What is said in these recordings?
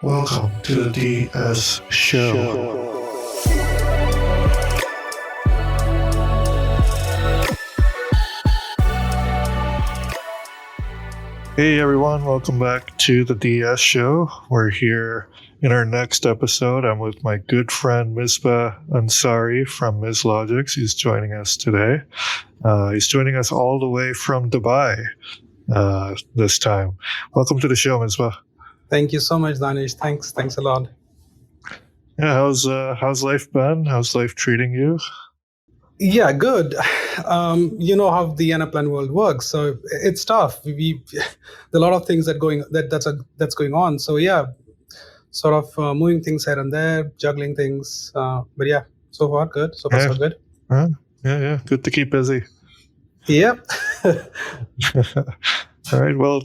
Welcome to the DS Show. Hey everyone, welcome back to the DS Show. We're here in our next episode. I'm with my good friend Misbah Ansari from MizLogix. He's joining us today. He's joining us all the way from Dubai this time. Welcome to the show, Misbah. Thank you so much, Daanish. Thanks a lot. Yeah, how's life been? How's life treating you? Yeah, good. You know how the Anaplan world works, so it's tough. There are a lot of things that's going on. So yeah, sort of moving things here and there, juggling things. But yeah, so far good. So far so good. Yeah. Good to keep busy. Yep. All right. Well,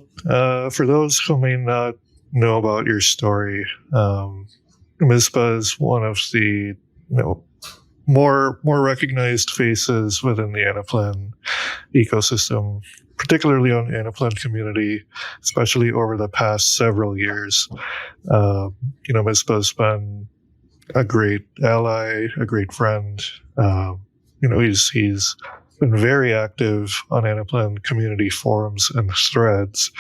for those who may not know about your story, Misbah is one of the more recognized faces within the Anaplan ecosystem, particularly on Anaplan Community, especially over the past several years. Misbah's been a great ally, a great friend. He's been very active on Anaplan Community forums and threads,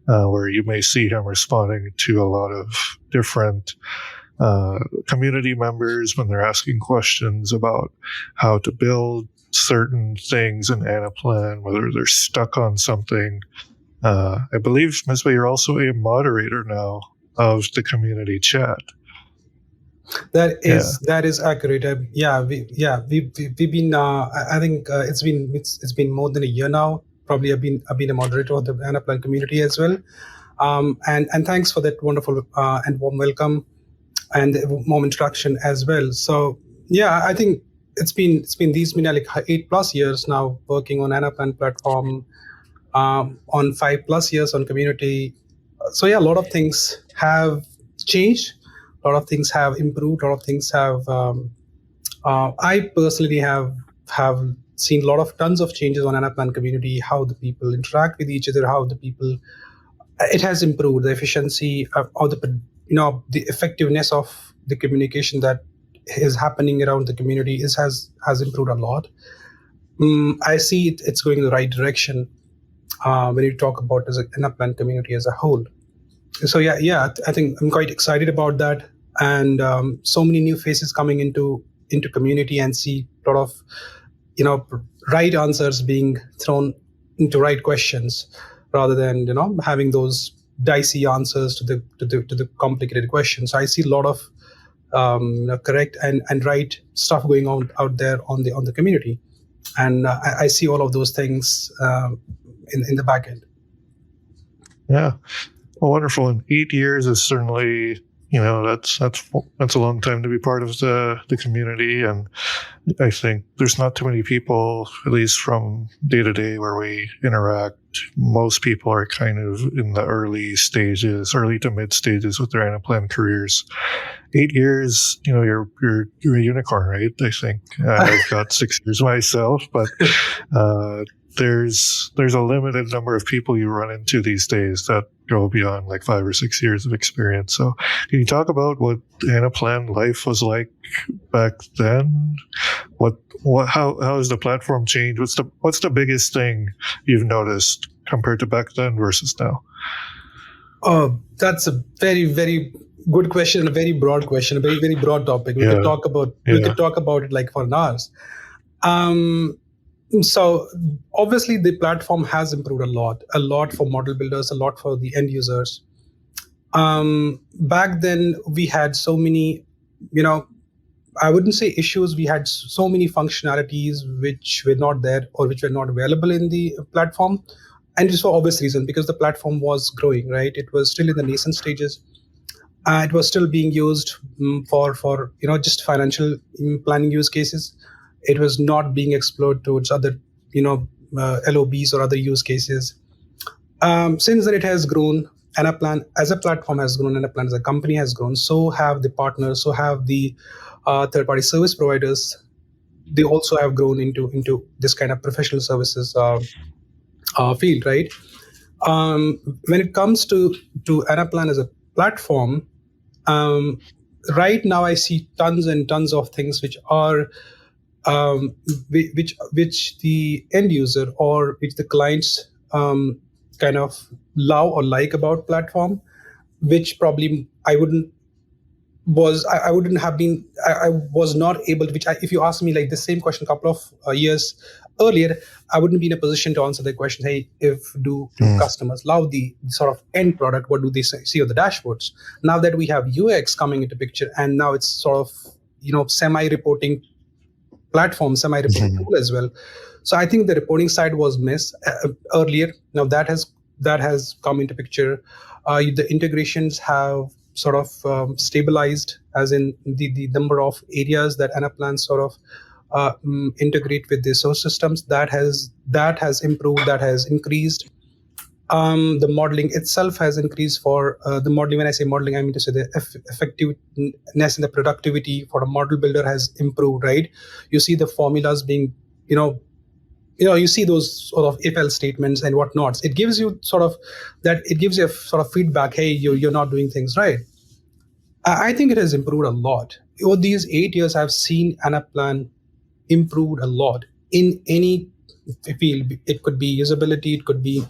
where you may see him responding to a lot of different community members when they're asking questions about how to build certain things in Anaplan, whether they're stuck on something. I believe, Misbah, you're also a moderator now of the community chat. That is accurate. We've been. I think it's been more than a year now. Probably I've been a moderator of the Anaplan community as well. And thanks for that wonderful and warm welcome and warm introduction as well. So yeah, I think it's been like 8+ years now working on Anaplan platform, on 5+ years on community. So yeah, a lot of things have changed, a lot of things have improved, a lot of things have. I personally have seen tons of changes on Anaplan community, how the people interact with each other, how the people. It has improved the efficiency of the effectiveness of the communication that is happening around the community has improved a lot. I see it's going in the right direction when you talk about as an Anaplan community as a whole. So yeah, I think I'm quite excited about that, and so many new faces coming into community, and see a lot of right answers being thrown into right questions, rather than having those dicey answers to the complicated questions. I see a lot of correct and right stuff going on out there on the community, and I see all of those things in the back end. Yeah, well, wonderful. And 8 years is certainly that's a long time to be part of the community, and I think there's not too many people, at least from day to day where we interact. Most people are kind of in the early to mid stages with their Anaplan careers. 8 years, you're a unicorn, right? I think I've got 6 years myself, but there's a limited number of people you run into these days that go beyond like 5 or 6 years of experience. So can you talk about what Anaplan life was like back then? How has the platform changed? What's the biggest thing you've noticed compared to back then versus now? Oh, that's a very, very good question, a very broad question, a very, very broad topic. We could talk about it like for hours. So obviously the platform has improved a lot for model builders, a lot for the end users. Back then we had so many, I wouldn't say issues. We had so many functionalities which were not there or which were not available in the platform. And just for obvious reason, because the platform was growing, right? It was still in the nascent stages. It was still being used for just financial planning use cases. It was not being explored towards other LOBs or other use cases. Since then, it has grown. Anaplan as a platform has grown. Anaplan as a company has grown. So have the partners. So have the third-party service providers. They also have grown into this kind of professional services field, right? When it comes to Anaplan as a platform, Right now I see tons and tons of things which are which the end user or which the clients kind of love or like about platform, which probably I wouldn't have been, I was not able to, if you ask me like the same question a couple of years earlier, I wouldn't be in a position to answer the question, hey, if do customers love the sort of end product, what do they see on the dashboards? Now that we have UX coming into picture, and now it's sort of, semi-reporting platform, semi-reporting tool as well. So I think the reporting side was missed earlier. Now that has come into picture. The integrations have sort of stabilized, as in the number of areas that Anaplan sort of integrate with the source systems. That has improved, that has increased. The modeling itself has increased for the modeling. When I say modeling, I mean to say the effectiveness and the productivity for a model builder has improved, right? You see the formulas being, you see those sort of if-else statements and whatnots. It gives you sort of a sort of feedback. Hey, you're not doing things right. I think it has improved a lot. Over these 8 years, I've seen Anaplan improved a lot in any field. It could be usability, it could be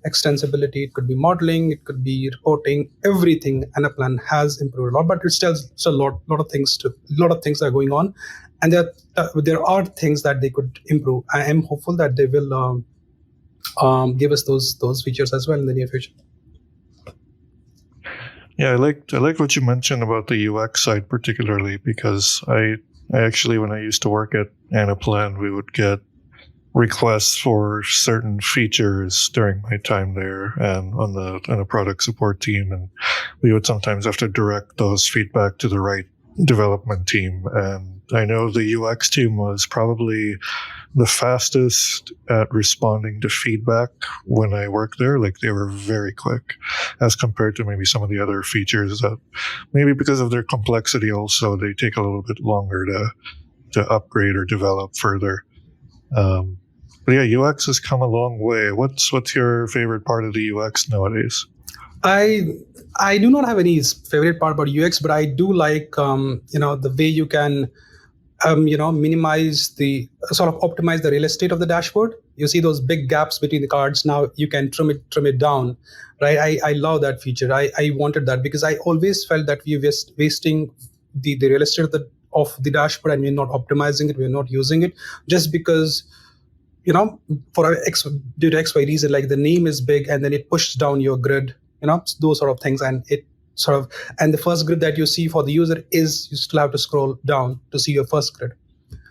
extensibility, it could be modeling, it could be reporting. Everything Anaplan has improved a lot, but it's still a lot of things are going on, and there are things that they could improve. I am hopeful that they will give us those features as well in the near future. Yeah, I like what you mentioned about the UX side particularly, because I actually, when I used to work at Anaplan, we would get requests for certain features during my time there and on a product support team, and we would sometimes have to direct those feedback to the right development team. And I know the UX team was probably the fastest at responding to feedback when I worked there. Like, they were very quick as compared to maybe some of the other features that maybe because of their complexity also they take a little bit longer to upgrade or develop further. But yeah, UX has come a long way. What's your favorite part of the UX nowadays? I do not have any favorite part about UX, but I do like the way you can minimize the sort of optimize the real estate of the dashboard. You see those big gaps between the cards. Now you can trim it down, right? I love that feature. I wanted that because I always felt that we were wasting the real estate of the dashboard, and we're not optimizing it. We're not using it just because, for due to X, Y reason, like the name is big and then it pushes down your grid, those sort of things. And it sort of, and the first grid that you see for the user is, you still have to scroll down to see your first grid.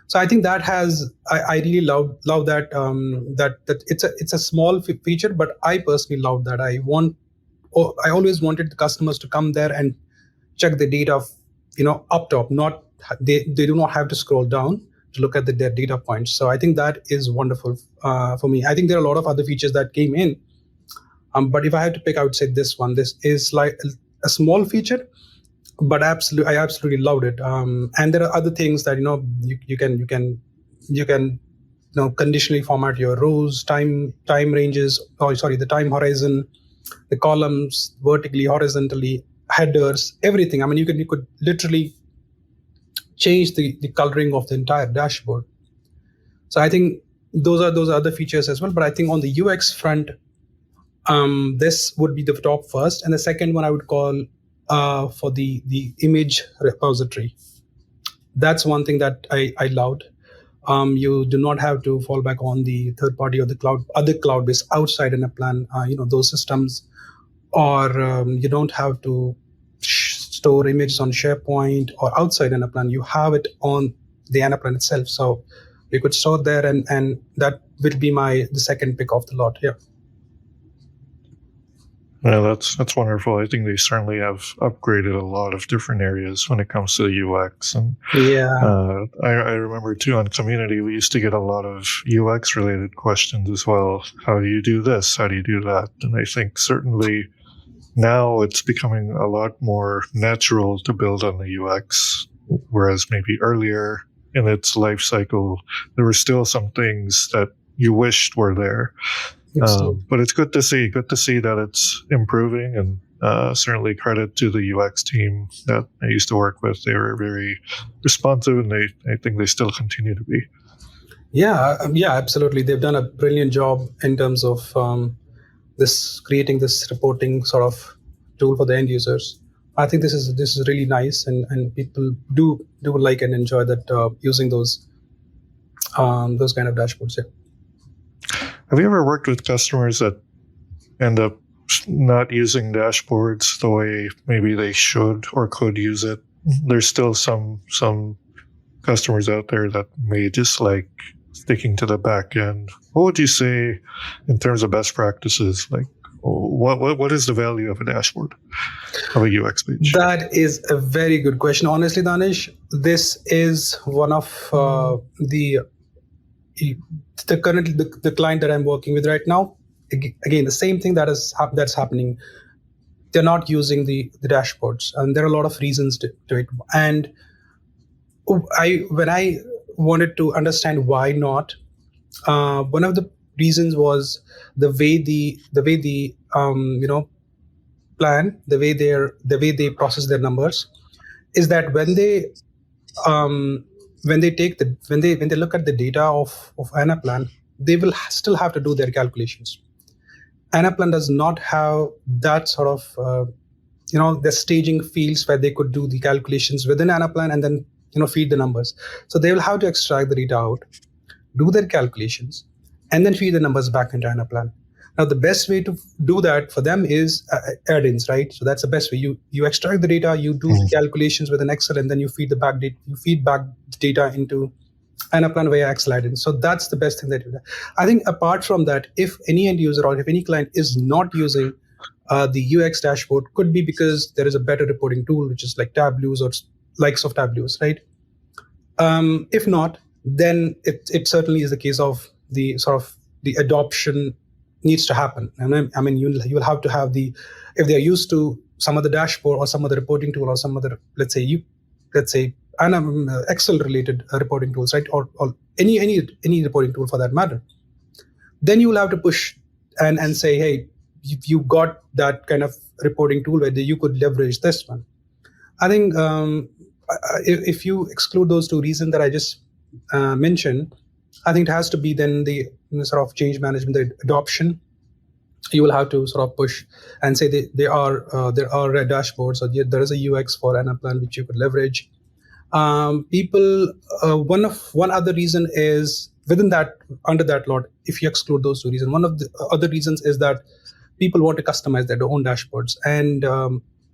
So I think that I really love that, that it's a small feature, but I personally love that. I always wanted the customers to come there and check the data, up top, not, they do not have to scroll down to look at their data points. So I think that is wonderful for me. I think there are a lot of other features that came in, but if I had to pick, I would say this is like a small feature, but I absolutely loved it. And there are other things that you can conditionally format your rows, time ranges, the time horizon, the columns, vertically, horizontally, headers, everything. I mean, you could literally change the coloring of the entire dashboard. So I think those are other features as well. But I think on the UX front, this would be the top first, and the second one I would call for the image repository. That's one thing that I loved. You do not have to fall back on the third party or the other cloud base outside Anaplan, those systems, or you don't have to store images on SharePoint or outside Anaplan. You have it on the Anaplan itself, so you could store there, and that will be the second pick of the lot here. Yeah, that's wonderful. I think they certainly have upgraded a lot of different areas when it comes to the UX. And yeah, I remember too, on Community, we used to get a lot of UX related questions as well. How do you do this? How do you do that? And I think certainly now it's becoming a lot more natural to build on the UX, whereas maybe earlier in its life cycle, there were still some things that you wished were there. But it's good to see that it's improving, and certainly credit to the UX team that I used to work with. They were very responsive, and I think they still continue to be. Yeah, absolutely. They've done a brilliant job in terms of creating this reporting sort of tool for the end users. I think this is really nice, and people do like and enjoy that using those kind of dashboards. Yeah. Have you ever worked with customers that end up not using dashboards the way maybe they should or could use it? There's still some customers out there that may just like sticking to the back end. What would you say in terms of best practices? Like, what is the value of a dashboard, of a UX page? That is a very good question. Honestly, Danish, this is one of the client that I'm working with right now. Again, the same thing that's happening. They're not using the dashboards, and there are a lot of reasons to it. And when I wanted to understand why not, one of the reasons was the way the plan, the way they process their numbers, is that when they look at the data of Anaplan, they will still have to do their calculations. Anaplan does not have that sort of the staging fields where they could do the calculations within Anaplan and then feed the numbers. So they will have to extract the data out, do their calculations, and then feed the numbers back into Anaplan. Now, the best way to do that for them is add-ins, right? So that's the best way. You extract the data, you do the calculations with an Excel, and then you feed back the data into Anaplan via Excel add-ins. So that's the best thing that you do. I think apart from that, if any end user or if any client is not using the UX dashboard, could be because there is a better reporting tool, which is like Tableaus or likes of Tableaus, right? If not, then it certainly is the case of the sort of the adoption needs to happen. And I mean, you'll have to have if they're used to some other dashboard or some other reporting tool or some other, let's say Excel related reporting tools, right? Or any reporting tool for that matter. Then you will have to push and say, hey, you got that kind of reporting tool where you could leverage this one. I think if you exclude those two reasons that I just mentioned, I think it has to be then the sort of change management, the adoption. You will have to sort of push and say there are dashboards, or there is a UX for Anaplan which you could leverage. One other reason is under that lot, if you exclude those two reasons, one of the other reasons is that people want to customize their own dashboards, and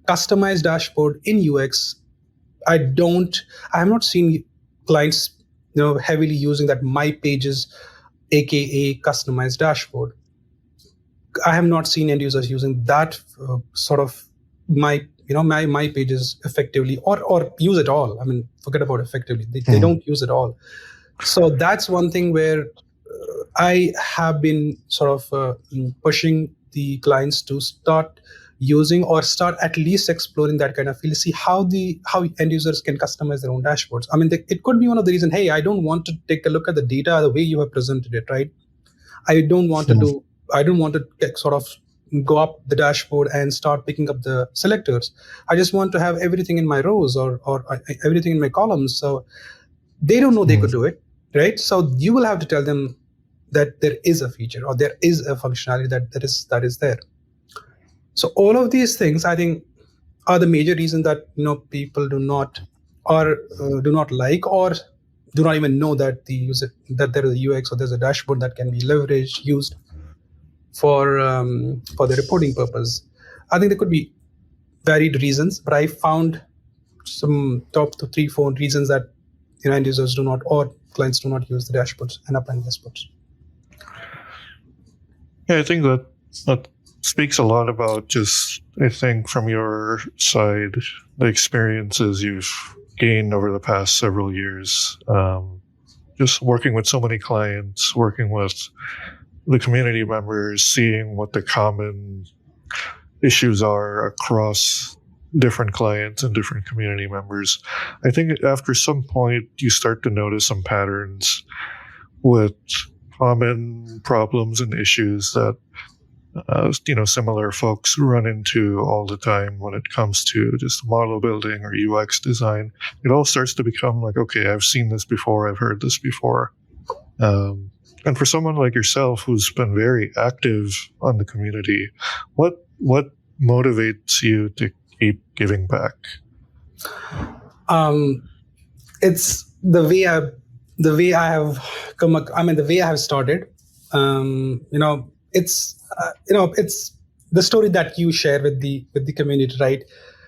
customized dashboard in UX, I have not seen clients heavily using that My Pages, aka customized dashboard. I have not seen end users using that sort of my pages effectively or use it all. I mean, forget about effectively. They don't use it all. So that's one thing where I have been sort of pushing the clients to start using or start at least exploring that kind of field, see how end users can customize their own dashboards. I mean, it could be one of the reasons, hey, I don't want to take a look at the data the way you have presented it, right? I don't want to sort of go up the dashboard and start picking up the selectors. I just want to have everything in my rows or everything in my columns. So they don't know they could do it, right? So you will have to tell them that there is a feature or there is a functionality that is there. So all of these things, I think, are the major reasons that people do not like or do not even know that that there is a UX or there's a dashboard that can be leveraged, used for the reporting purpose. I think there could be varied reasons, but I found some top 3-4 reasons that end users do not or clients do not use the dashboards and Anaplan dashboards. Yeah, I think that speaks a lot about just, I think, from your side, the experiences you've gained over the past several years, just working with so many clients, working with the community members, seeing what the common issues are across different clients and different community members. I think after some point, you start to notice some patterns with common problems and issues that similar folks run into all the time when it comes to just model building or UX design. It all starts to become like, okay, I've seen this before, I've heard this before. And for someone like yourself who's been very active on the community, what motivates you to keep giving back? It's the way I have come. The way I have started. It's the story that you share with the community, right?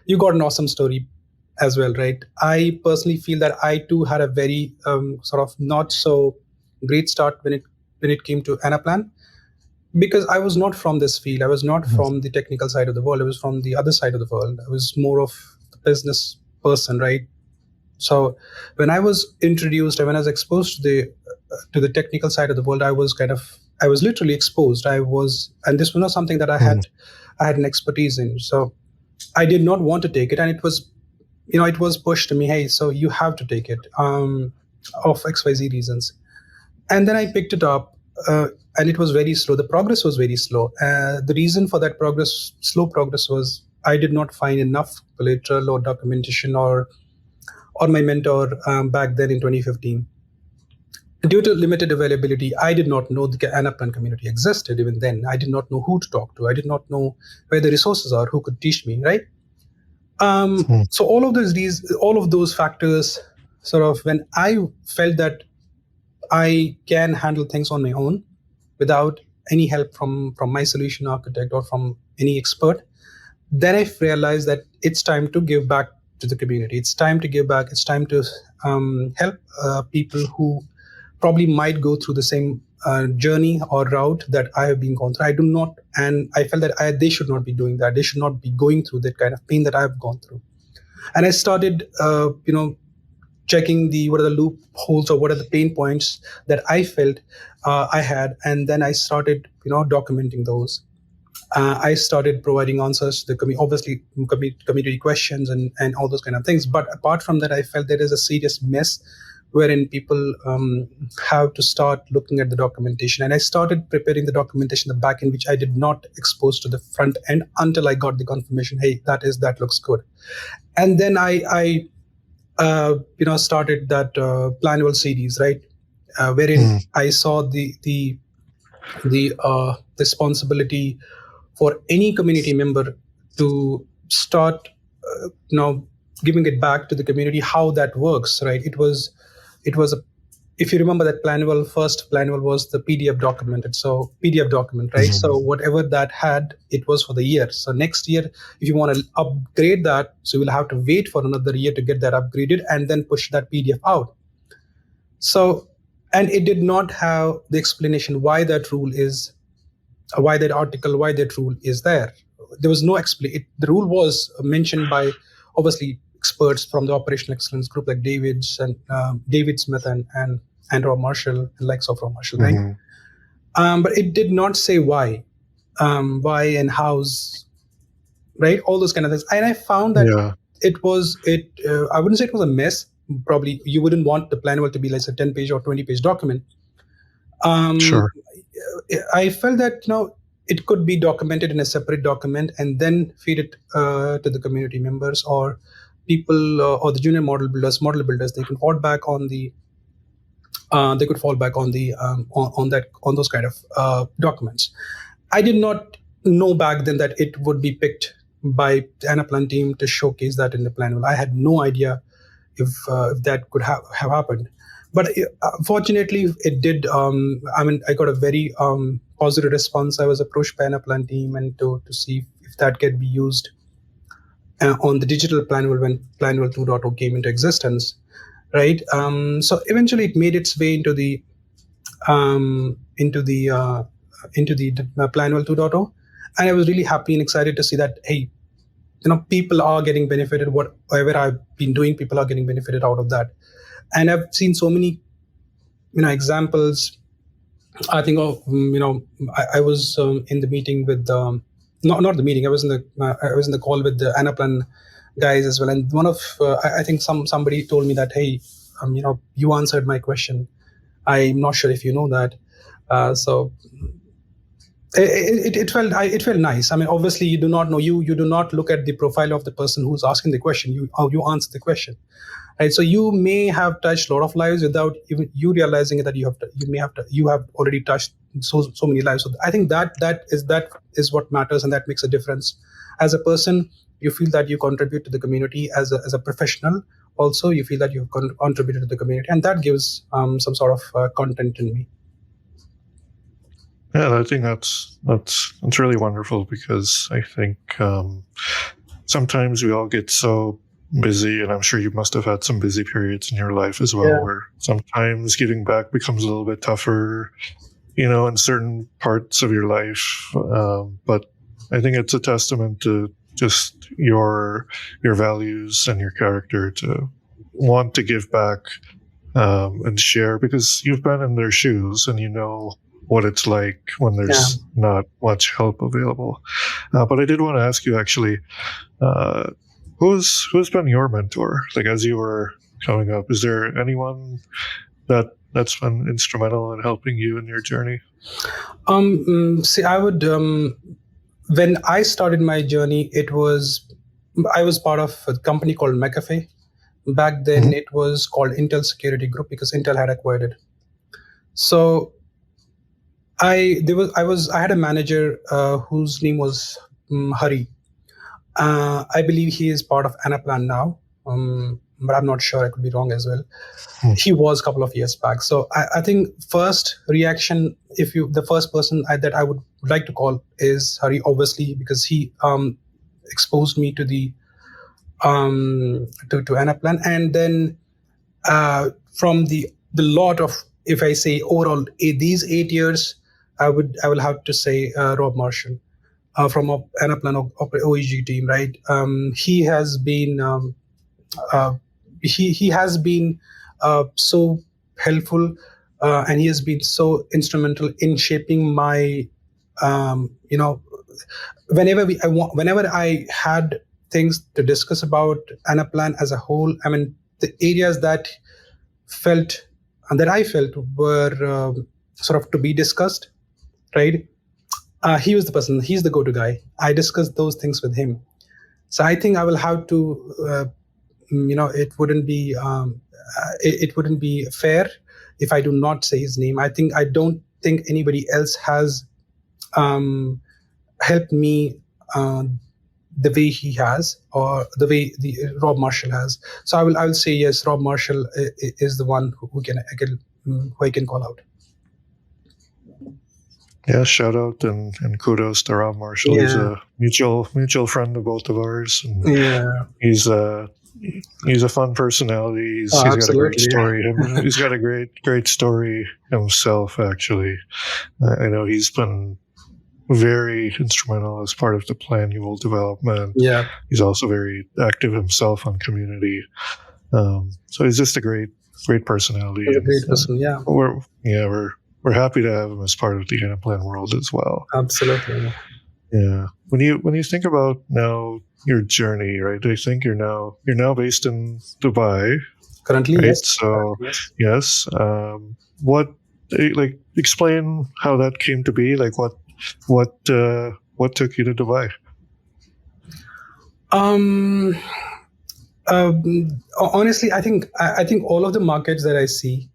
You got an awesome story as well, right? I personally feel that I too had a very sort of not so great start when it came to Anaplan, because I was not from this field. I was not from the technical side of the world. I was from the other side of the world. I was more of a business person, right? So when I was introduced, when I was exposed to the technical side of the world, I was literally exposed. And this was not something that I had an expertise in. So I did not want to take it, and it was pushed to me. Hey, so you have to take it of XYZ reasons. And then I picked it up, and it was very slow. The progress was very slow. The reason for that slow progress was I did not find enough collateral or documentation or my mentor back then in 2015. Due to limited availability, I did not know the Anaplan community existed even then. I did not know who to talk to. I did not know where the resources are, who could teach me, right? So all of those factors, sort of, when I felt that I can handle things on my own without any help from my solution architect or from any expert, then I realized that it's time to give back to the community. It's time to give back. It's time to help people who probably might go through the same journey or route that I have been going through. I do not, and I felt that they should not be doing that. They should not be going through that kind of pain that I've gone through. And I started, checking what are the loopholes or what are the pain points that I felt I had, and then I started, documenting those. I started providing answers to the community questions and all those kind of things. But apart from that, I felt there is a serious mess wherein people have to start looking at the documentation. And I started preparing the documentation, the back end, which I did not expose to the front end until I got the confirmation, hey, that looks good. And then I started that Planwell series, right? Wherein I saw the responsibility for any community member to start, giving it back to the community, how that works, right? It was if you remember that first Planwell was the PDF document, right? Mm-hmm. So whatever that had, it was for the year. So next year, if you want to upgrade that, so you will have to wait for another year to get that upgraded and then push that PDF out. So, and it did not have the explanation why that rule is, why that rule is there. There was no explanation. The rule was mentioned by, obviously, experts from the operational excellence group like David Smith and Rob Marshall, and likes of Rob Marshall, right? But it did not say why and how's, right? All those kind of things. And I found that I wouldn't say it was a mess. Probably you wouldn't want the Planwell to be like a 10-page or 20-page document. Sure. I felt that it could be documented in a separate document and then feed it to the community members or people or the junior model builders. They can fall back on the on those kind of documents. I did not know back then that it would be picked by the Anaplan team to showcase that in the Planwell. I had no idea if that could have happened. But fortunately, it did. I got a very positive response. I was approached by Anaplan team and to see if that can be used on the digital Planwell when Planwell 2.0 came into existence, right? So eventually, it made its way into the Planwell 2.0, and I was really happy and excited to see that, hey, people are getting benefited. Whatever I've been doing, people are getting benefited out of that. And I've seen so many, examples. I think of, I was in the meeting with not the meeting. I was in the call with the Anaplan guys as well. And one of I think somebody told me that, hey, you answered my question. I'm not sure if you know that. So it felt nice. I mean, obviously, you do not know, you do not look at the profile of the person who's asking the question. You answer the question, right? So you may have touched a lot of lives without even you realizing that you have already touched so many lives. So I think that is what matters, and that makes a difference. As a person, you feel that you contribute to the community. As a professional, also you feel that you've contributed to the community, and that gives some sort of content in me. Yeah, I think that's really wonderful, because I think sometimes we all get so busy, and I'm sure you must have had some busy periods in your life as well, where sometimes giving back becomes a little bit tougher, in certain parts of your life. But I think it's a testament to just your values and your character to want to give back and share, because you've been in their shoes and you know what it's like when there's not much help available. But I did want to ask you, actually, who's been your mentor? Like, as you were coming up, is there anyone that's been instrumental in helping you in your journey? See, I would when I started my journey, I was part of a company called McAfee. Back then, it was called Intel Security Group because Intel had acquired it. So I had a manager whose name was Hari. I believe he is part of Anaplan now, but I'm not sure. I could be wrong as well. He was a couple of years back. So I think first reaction, the first person that I would like to call is Hari, obviously, because he exposed me to the to Anaplan, and then from the lot of, if I say overall these 8 years, I will have to say Rob Marshall from Anaplan OEG team, right? He has been he has been so helpful, and he has been so instrumental in shaping my whenever I had things to discuss about Anaplan as a whole. I mean, the areas that I felt were sort of to be discussed, right? He was the person. He's the go-to guy. I discussed those things with him. So I think I will have to, it wouldn't be fair if I do not say his name. I don't think anybody else has helped me the way he has, or the way Rob Marshall has. So I will say yes. Rob Marshall is the one who I can call out. Yeah, shout out and kudos to Rob Marshall. Yeah. He's a mutual friend of both of ours. And he's a fun personality. He's got a great story. Yeah. He's got a great story himself, actually. I know he's been very instrumental as part of the plannual development. Yeah. He's also very active himself on community. So he's just a great personality. He's a great person, yeah. We're happy to have him as part of the Anaplan world as well. Absolutely. Yeah. When you think about now your journey, right? I think you're now based in Dubai. Currently, right? yes. So yes. Explain how that came to be. Like what took you to Dubai? Honestly, I think all of the markets that I see,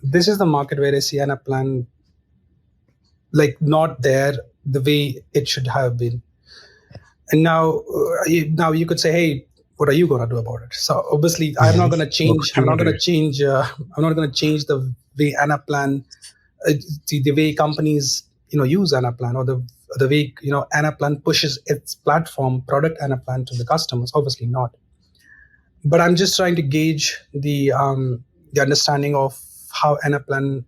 this is the market where I see Anaplan like not there the way it should have been. And now you could say, hey, what are you going to do about it? So obviously, I'm not going to change. I'm not going to change the way Anaplan, the way companies use Anaplan, or the way Anaplan pushes its platform product Anaplan to the customers. Obviously not. But I'm just trying to gauge the understanding of how Anaplan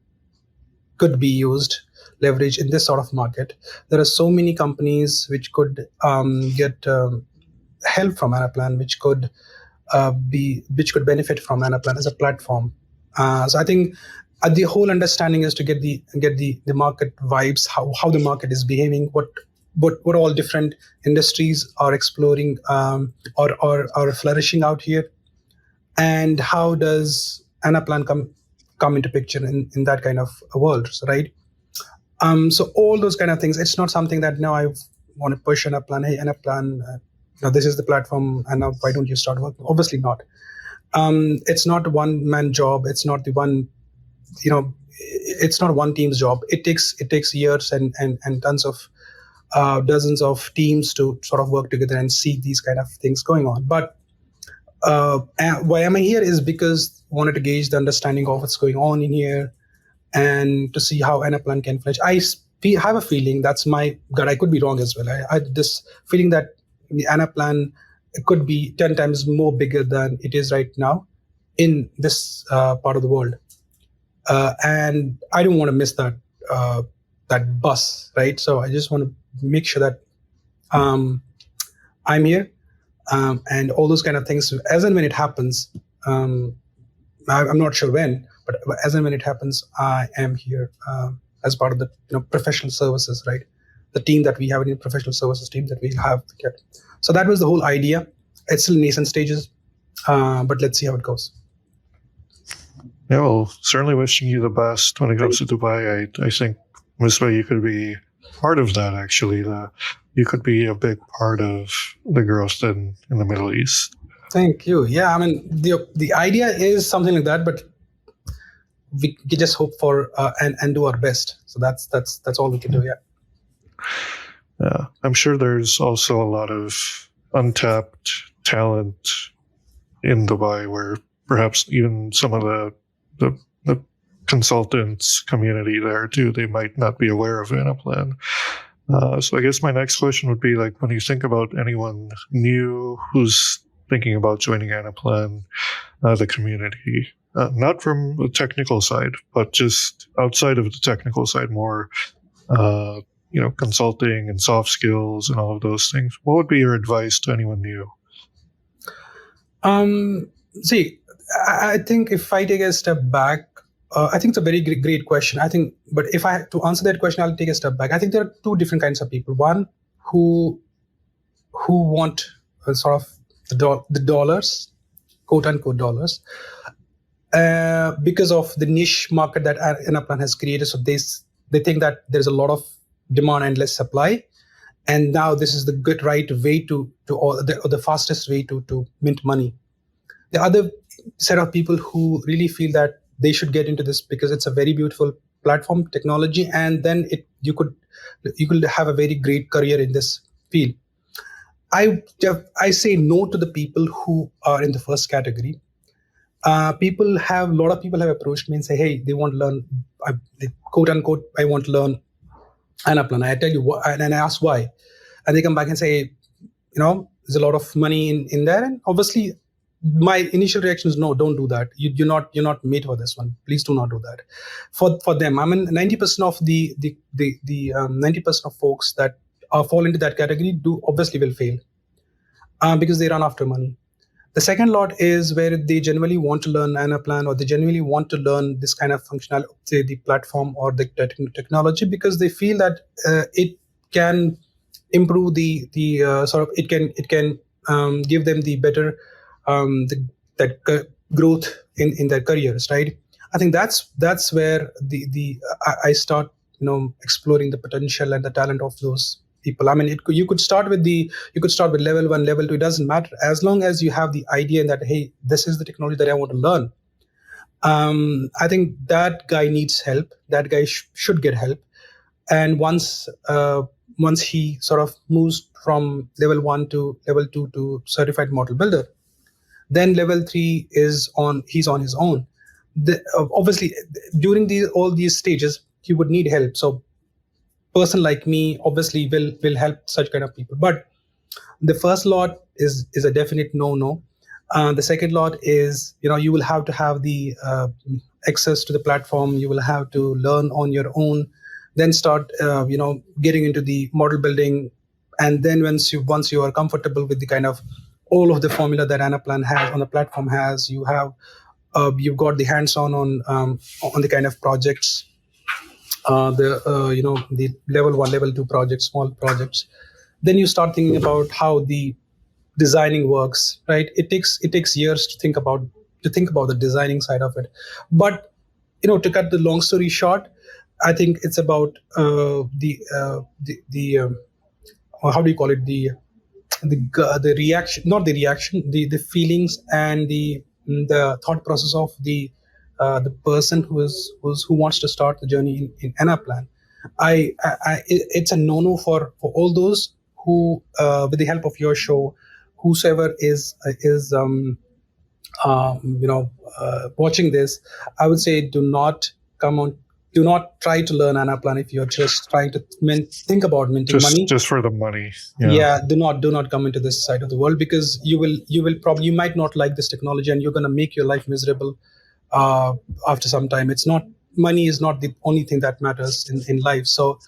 could be used, leveraged in this sort of market. There are so many companies which could get help from Anaplan, which could benefit from Anaplan as a platform. So I think the whole understanding is to get the market vibes, how the market is behaving, what all different industries are exploring or flourishing out here, and how does Anaplan come into picture in that kind of a world, right? So all those kind of things. It's not something that now I want to push Anaplan. Hey, Anaplan, this is the platform, and now why don't you start working? Obviously not. It's not a one-man job. It's not the one, it's not one team's job. It takes years and tons of dozens of teams to sort of work together and see these kind of things going on. But why am I here is because I wanted to gauge the understanding of what's going on in here and to see how Anaplan can fledge. I have a feeling, that's my gut. I could be wrong as well. I had this feeling that the Anaplan could be 10 times more bigger than it is right now in this part of the world. And I don't want to miss that bus, right? So I just want to make sure that I'm here and all those kind of things. As and when it happens, I'm not sure when, but as and when it happens, I am here as part of the professional services, right? The team that we have in the professional services team that we have. So that was the whole idea. It's still nascent stages, but let's see how it goes. Yeah, well, certainly wishing you the best when it comes to Dubai. I think, Misbah, you could be part of that, actually. You could be a big part of the growth in the Middle East. Thank you. Yeah, I mean, the idea is something like that, but we just hope for and do our best. So that's all we can do. Yeah, I'm sure there's also a lot of untapped talent in Dubai, where perhaps even some of the consultants community there too, they might not be aware of Anaplan. So I guess my next question would be, like, when you think about anyone new who's thinking about joining Anaplan, the community, not from the technical side, but just outside of the technical side, more, consulting and soft skills and all of those things, what would be your advice to anyone new? See, I think if I take a step back, I think it's a very great question. I think, but if I have to answer that question, I'll take a step back. I think there are two different kinds of people. One who want sort of the dollars, quote unquote dollars, because of the niche market that Anaplan has created. So they think that there's a lot of demand and less supply, and now this is the good right way or the fastest way to mint money. The other set of people who really feel that they should get into this because it's a very beautiful platform technology, and then you could have a very great career in this field. I say no to the people who are in the first category. A lot of people have approached me and say, hey, they want to learn, quote unquote, I want to learn Anaplan. I tell you what, and I ask why, and they come back and say, there's a lot of money in there, and obviously my initial reaction is no, don't do that. You're not made for this one. Please do not do that. For them, I mean, 90% of the 90% of folks that fall into that category obviously will fail because they run after money. The second lot is where they genuinely want to learn Anaplan, or they genuinely want to learn this kind of functionality, say the platform or the technology, because they feel that it can improve the sort of it can give them the better growth in their careers, right? I think that's where I start exploring the potential and the talent of those people. I mean, you could start with level 1, level 2. It doesn't matter, as long as you have the idea that, hey, this is the technology that I want to learn. I think that guy needs help. That guy should get help. And once he sort of moves from level 1 to level 2 to certified model builder, then level 3 he's on his own. Obviously, during all these stages, he would need help. So person like me obviously will help such kind of people. But the first lot is a definite no. The second lot is, you will have to have the access to the platform. You will have to learn on your own, then start getting into the model building. And then once you are comfortable with the kind of all of the formula that Anaplan has on the platform has, you've got the hands-on on the kind of projects, the level 1, level 2 projects, small projects. Then you start thinking about how the designing works, right? It takes years to think about the designing side of it. But to cut the long story short, I think it's about how do you call it, the reaction, not the reaction, the feelings and the thought process of the person who wants to start the journey in Anaplan. It's a no-no for all those who, with the help of your show, whosoever is watching this, I would say do not try to learn Anaplan if you're just trying to think about minting money. Just for the money. Yeah, do not come into this side of the world, because you might not like this technology, and you're going to make your life miserable after some time. It's not, money is not the only thing that matters in life. So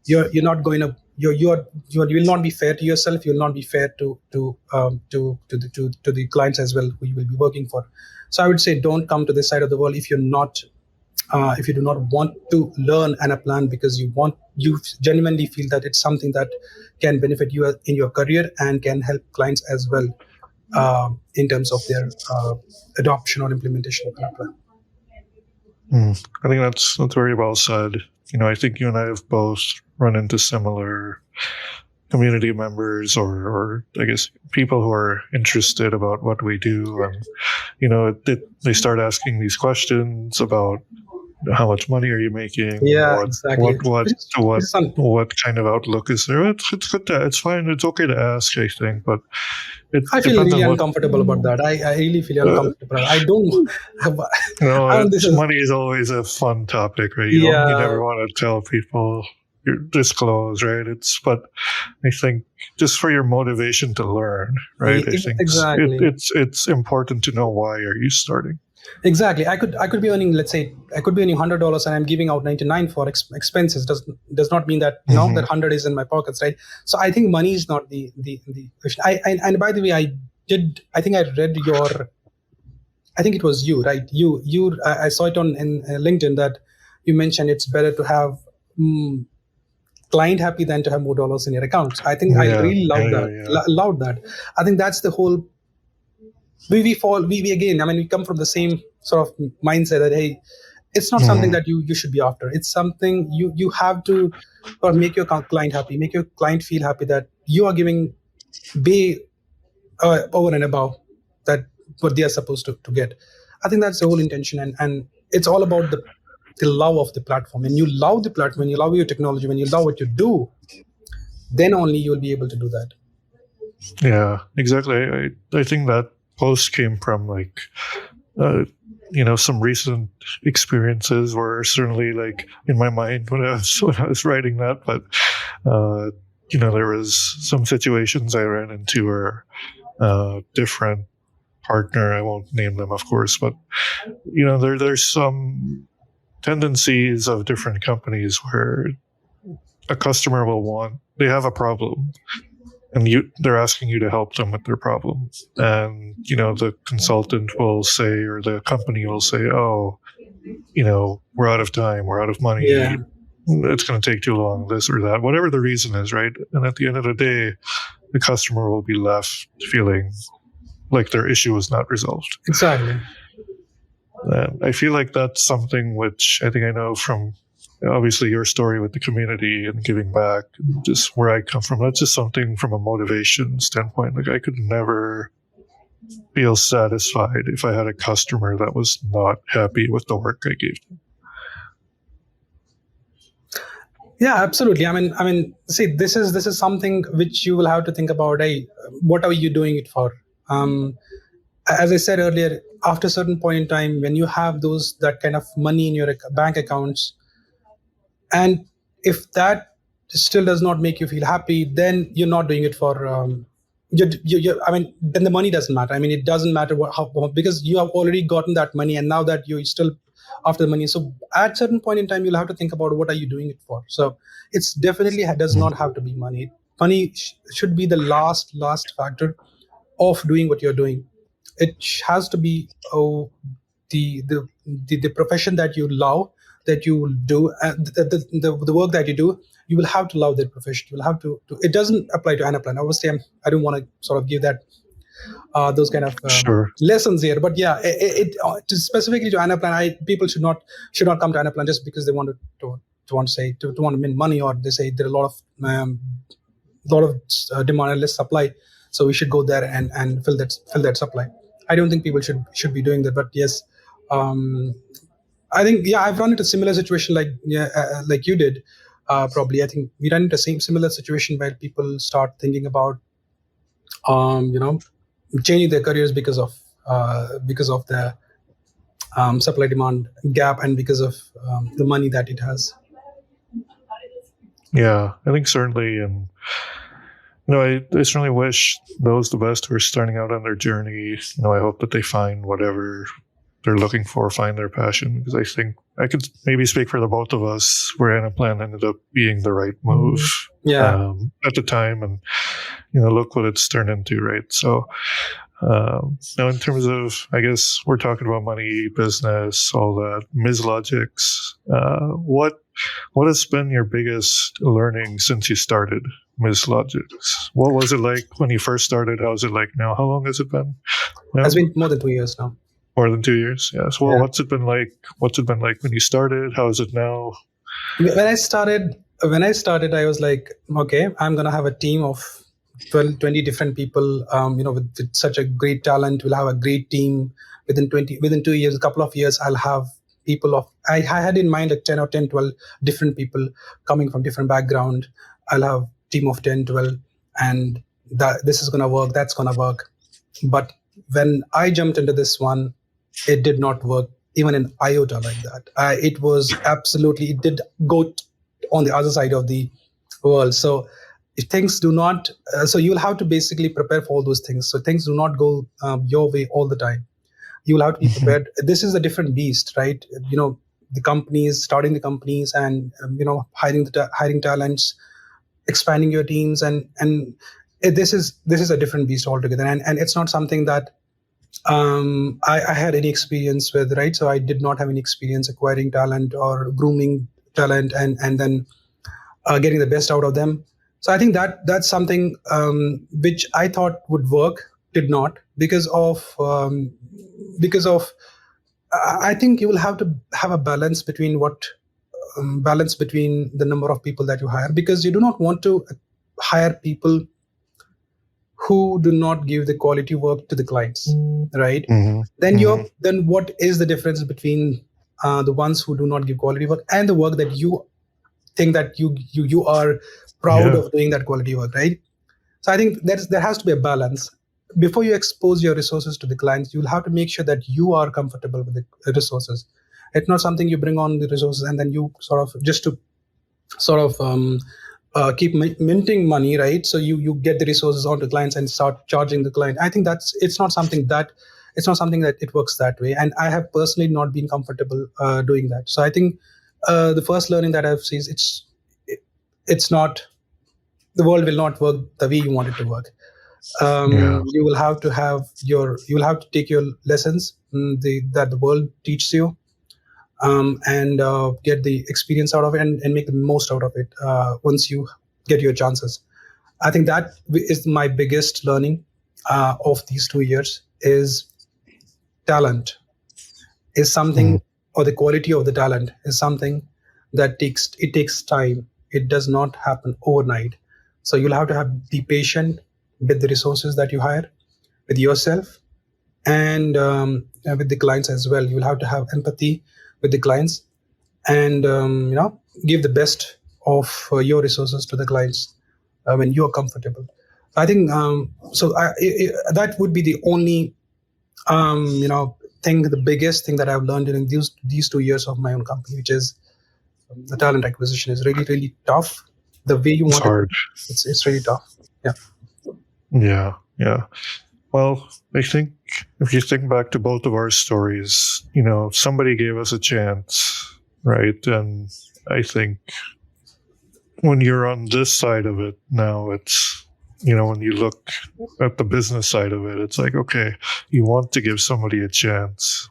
you're not going to, you will not be fair to yourself. You'll not be fair to the clients as well, who you will be working for. So I would say, don't come to this side of the world if you're not if you do not want to learn Anaplan because you genuinely feel that it's something that can benefit you in your career and can help clients as well in terms of their adoption or implementation of Anaplan. I think that's very well said. I think you and I have both run into similar community members or I guess people who are interested about what we do, and they start asking these questions about how much money are you making? Yeah, exactly. What kind of outlook is there? It's good it's fine. It's okay to ask, I think, but I feel really uncomfortable about that. I really feel uncomfortable. I don't have. Money is always a fun topic, right? You never want to tell people, disclose, right? But I think just for your motivation to learn, right? I think exactly. It's important to know why are you starting. Exactly. I could be earning, let's say, I could be earning $100 and I'm giving out 99 for expenses. Does not mean that that 100 is in my pockets, right? So I think money is not the question. And by the way, I think I read your, I think it was you, right? I saw it on in LinkedIn that you mentioned it's better to have client happy than to have more dollars in your accounts. I think I really love that. Love that. I think that's the whole. We again, I mean, we come from the same sort of mindset that, hey, it's not something that you should be after. It's something you have to, or make your client happy, make your client feel happy that you are giving over and above that what they are supposed to get. I think that's the whole intention, and it's all about the love of the platform. When you love the platform, when you love your technology, when you love what you do, then only you'll be able to do that. Yeah, exactly. I think that post came from some recent experiences were certainly in my mind when I was writing that, but there was some situations I ran into where different partner, I won't name them, of course, but there's some tendencies of different companies where a customer they have a problem, and they're asking you to help them with their problem. And, the consultant will say, or the company will say, oh, we're out of time, we're out of money. Yeah. It's going to take too long, this or that, whatever the reason is, right? And at the end of the day, the customer will be left feeling like their issue was not resolved. Exactly. And I feel like that's something which I think I know from obviously your story with the community and giving back, just where I come from. That's just something from a motivation standpoint. I could never feel satisfied if I had a customer that was not happy with the work I gave them. Yeah, absolutely. I mean, see, this is something which you will have to think about. Hey, what are you doing it for? As I said earlier, after a certain point in time, when you have that kind of money in your bank accounts, and if that still does not make you feel happy, then you're not doing it for. I mean, then the money doesn't matter. I mean, it doesn't matter because you have already gotten that money, and now that you're still after the money. So at a certain point in time, you'll have to think about what are you doing it for. So it's definitely does not have to be money. Money should be the last factor of doing what you're doing. It has to be the profession that you love, that you will do, the work that you do. You will have to love that profession. You will have to. It doesn't apply to Anaplan. Obviously, I don't want to sort of give that those kind of lessons here. But yeah, specifically to Anaplan, people should not come to Anaplan just because they want to want to mint money, or they say there are a lot of demand and less supply, so we should go there and fill that supply. I don't think people should be doing that, but yes, I think I've run into a similar situation like you did. Probably, I think we run into a similar situation where people start thinking about changing their careers because of the supply demand gap and because of the money that it has. Yeah, I think certainly, and I certainly wish those the best who are starting out on their journey. I hope that they find whatever they're looking for, find their passion, because I think I could maybe speak for the both of us where Anaplan ended up being the right move at the time, and look what it's turned into, right? So now in terms of, I guess we're talking about money, business, all that, MizLogix, what has been your biggest learning since you started MizLogix? What was it like when you first started? How is it like now? How long has it been? It's been more than 2 years now. More than 2 years, yes. Well, what's it been like? What's it been like when you started? How is it now? When I started, I was like, okay, I'm gonna have a team of 20 different people. With such a great talent, we'll have a great team. Within 2 years, a couple of years, I'll have people of. I had in mind 10 or 10, 12 different people coming from different background. I'll have a team of 10, 12, and this is gonna work. That's gonna work. But when I jumped into this one, it did not work even in iota like that. It did go on the other side of the world. So if things do not, so you'll have to basically prepare for all those things. So things do not go your way all the time. You'll have to be prepared. This is a different beast, right? The companies, starting the companies, and hiring talents, expanding your teams, and this is a different beast altogether. And it's not something that I had any experience with, right? So I did not have any experience acquiring talent or grooming talent and then getting the best out of them. So I think that's something which I thought would work, did not, because of I think you will have to have a balance between the number of people that you hire, because you do not want to hire people who do not give the quality work to the clients, right? Mm-hmm. Then what is the difference between the ones who do not give quality work and the work that you think that you are proud of doing that quality work, right? So I think there has to be a balance. Before you expose your resources to the clients, you'll have to make sure that you are comfortable with the resources. It's not something you bring on the resources and then you keep minting money, right? So you get the resources onto clients and start charging the client. I think it's not something that it works that way. And I have personally not been comfortable doing that. So I think the first learning that I've seen is it's not, the world will not work the way you want it to work. You will have to take your lessons that the world teaches you, and get the experience out of it and make the most out of it once you get your chances. I think that is my biggest learning of these 2 years is talent is something, or the quality of the talent is something that takes time. It does not happen overnight. So you'll have to be patient with the resources that you hire, with yourself, and with the clients as well. You'll have to have empathy with the clients and give the best of your resources to the clients when you're comfortable. I think that would be the only the biggest thing that I've learned during these 2 years of my own company, which is the talent acquisition is really, really tough. The way you want hard. It's really tough. Yeah. Well, I think if you think back to both of our stories, somebody gave us a chance, right? And I think when you're on this side of it now, it's, when you look at the business side of it, it's like, okay, you want to give somebody a chance,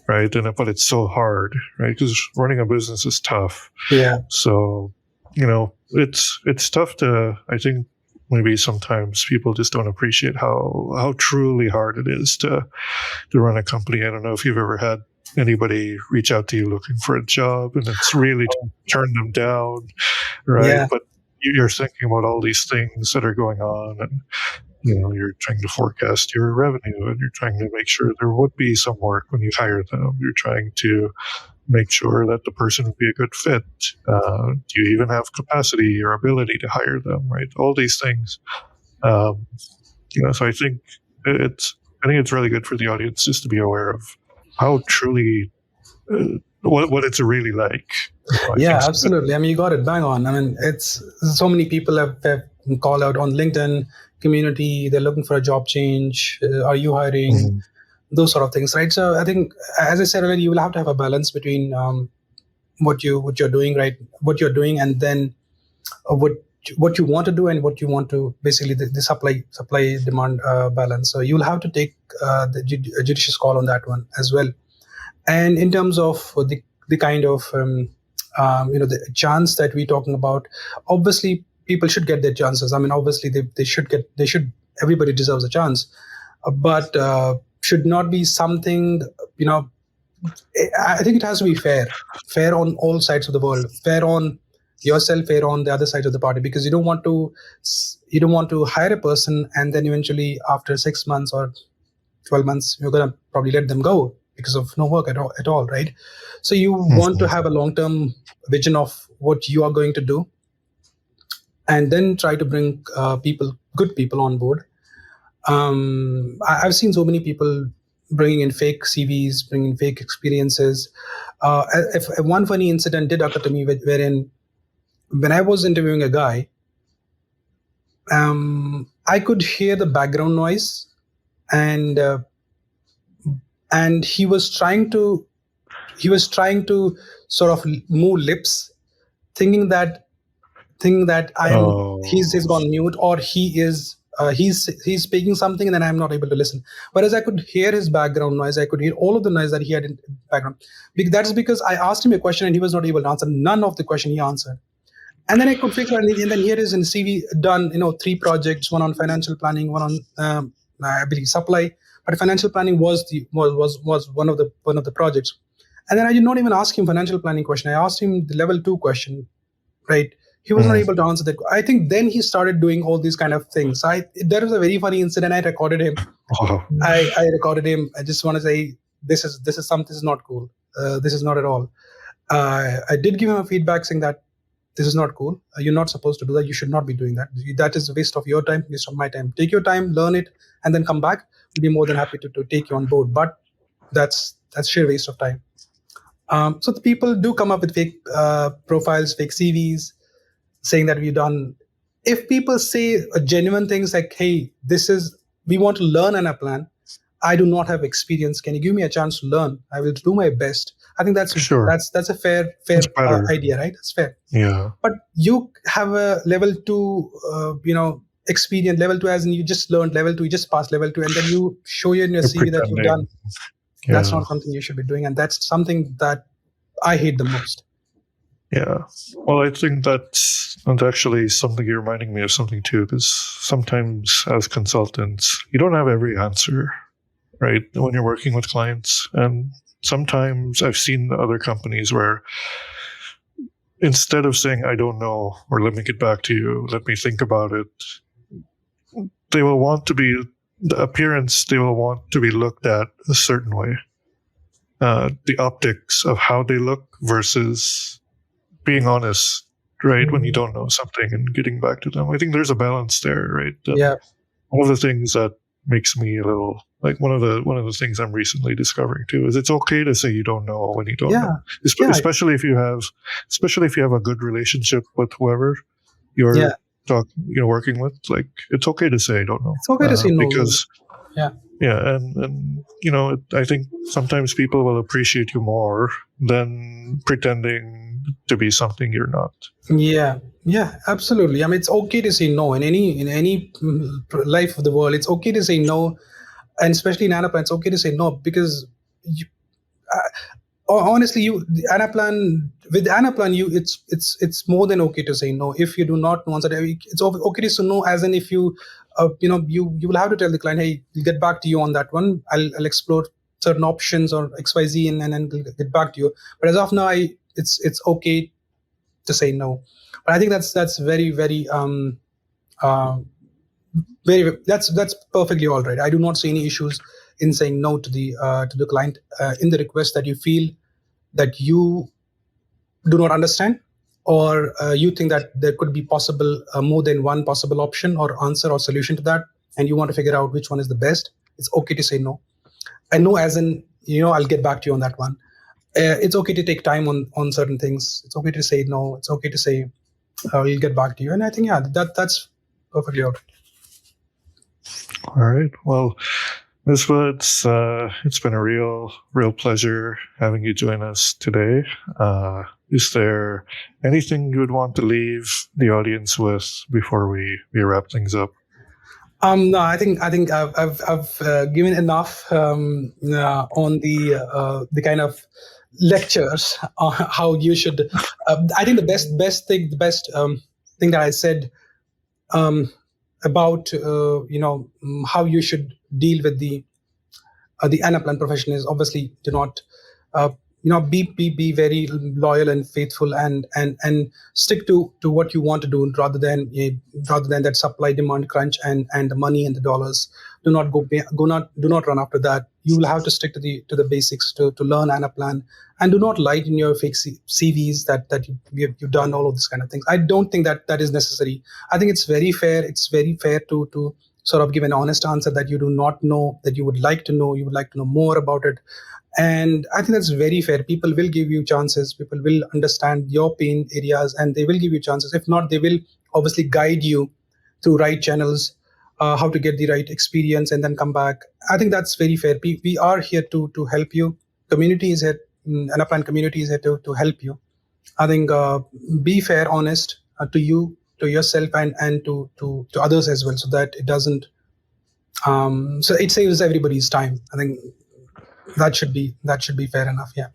right? But it's so hard, right? Because running a business is tough. Yeah. So, it's tough to, I think, maybe sometimes people just don't appreciate how truly hard it is to run a company. I don't know if you've ever had anybody reach out to you looking for a job, and it's really to turn them down, right? Yeah. But you're thinking about all these things that are going on, and you're trying to forecast your revenue, and you're trying to make sure there would be some work when you hire them. You're trying to make sure that the person would be a good fit. Do you even have capacity or ability to hire them, right? All these things. So I think it's really good for the audience just to be aware of how truly what it's really like. Yeah, absolutely. I mean, you got it bang on. I mean, it's so many people have called out on LinkedIn community. They're looking for a job change. Are you hiring? Mm-hmm. Those sort of things, right? So I think, as I said earlier, you will have to have a balance between what you're doing, right? What you're doing, and then what you want to do, and what you want to basically the supply demand balance. So you'll have to take the judicious call on that one as well. And in terms of the kind of the chance that we're talking about, obviously people should get their chances. I mean, obviously they should everybody deserves a chance, but should not be something, I think it has to be fair on all sides of the world, fair on yourself, fair on the other side of the party, because you don't want to hire a person and then eventually after 6 months or 12 months you're going to probably let them go because of no work at all, right? So you want to have a long-term vision of what you are going to do, and then try to bring good people on board. I've seen so many people bringing in fake CVs, bringing in fake experiences. If one funny incident did occur to me, wherein when I was interviewing a guy, I could hear the background noise, and he was trying to sort of move lips, thinking that he's gone mute, or he's speaking something and then I'm not able to listen. Whereas I could hear his background noise, I could hear all of the noise that he had in background. That is because I asked him a question and he was not able to answer none of the question he answered. And then I could figure out, and then here is in CV done, 3 projects, one on financial planning, one on I believe supply, but financial planning was one of the projects. And then I did not even ask him financial planning question. I asked him the level 2 question, right? He was not able to answer that. I think then he started doing all these kind of things. There was a very funny incident. I recorded him. I recorded him. I just want to say this is not cool. This is not at all. I did give him a feedback saying that this is not cool. You're not supposed to do that. You should not be doing that. That is a waste of your time, waste of my time. Take your time, learn it, and then come back. We'll be more than happy to take you on board. But that's sheer waste of time. So the people do come up with fake profiles, fake CVs, saying that we've done. If people say genuine things like, hey, we want to learn Anaplan, I do not have experience, can you give me a chance to learn? I will do my best. I think that's sure. That's a fair idea, right? That's fair. Yeah. But you have a level 2 experience, level 2 as in you just learned level 2, you just passed level 2, and then you show in your CV that you've done. Yeah. That's not something you should be doing, and that's something that I hate the most. Yeah. Well, I think that's actually something you're reminding me of something too, because sometimes as consultants, you don't have every answer, right? When you're working with clients. And sometimes I've seen other companies where instead of saying, I don't know, or let me get back to you, let me think about it, they will want to be looked at a certain way. The optics of how they look versus being honest, right? When you don't know something and getting back to them. I think there's a balance there, right? Yeah. One of the things that makes me a little like one of the things I'm recently discovering too is it's okay to say you don't know when you don't know. Especially if you have a good relationship with whoever you're working with. Like it's okay to say I don't know. It's okay to say no. Because and I think sometimes people will appreciate you more than pretending to be something you're not. Yeah, absolutely. I mean, it's okay to say no in any life of the world. It's okay to say no, and especially in Anaplan, it's okay to say no because honestly, with Anaplan, it's more than okay to say no. If you do not know answer, it's okay to say no. As in, if you you will have to tell the client, hey, we'll get back to you on that one. I'll explore certain options or XYZ, and then get back to you. But as of now, it's okay to say no. But I think that's very that's perfectly all right. I do not see any issues in saying no to the client in the request that you feel that you do not understand, or you think that there could be possible more than one possible option or answer or solution to that, and you want to figure out which one is the best. It's okay to say no. And no as in, I'll get back to you on that one. It's okay to take time on certain things. It's okay to say no. It's okay to say we'll get back to you. And I think that's perfectly all right. All right. Well, Misbah, it's been a real pleasure having you join us today. Is there anything you would want to leave the audience with before we wrap things up? No, I think I've given enough on the kind of lectures on how you should. I think the best thing that I said about how you should deal with the Anaplan profession is obviously do not be very loyal and faithful and stick to what you want to do rather than that supply demand crunch and the money and the dollars. Do not do not run after that. You will have to stick to the basics to learn Anaplan, and do not lie in your fake CVs that you've done all of this kind of things. I don't think that is necessary. I think it's very fair. It's very fair to sort of give an honest answer that you do not know, that you would like to know. You would like to know more about it. And I think that's very fair. People will give you chances. People will understand your pain areas, and they will give you chances. If not, they will obviously guide you through right channels, how to get the right experience, and then come back. I think that's very fair. We are here to help you. Community is here. Anaplan community is here to help you. I think be fair, honest to you, to yourself, and to others as well, so that it doesn't. So it saves everybody's time. I think. That should be fair enough. Yeah.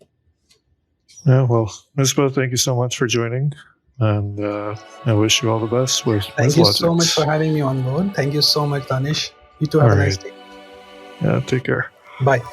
Yeah. Well, Misbah, thank you so much for joining, and I wish you all the best with MizLogix. Thank you so much for having me on board. Thank you so much, Daanish. You too have a nice day. Yeah. Take care. Bye.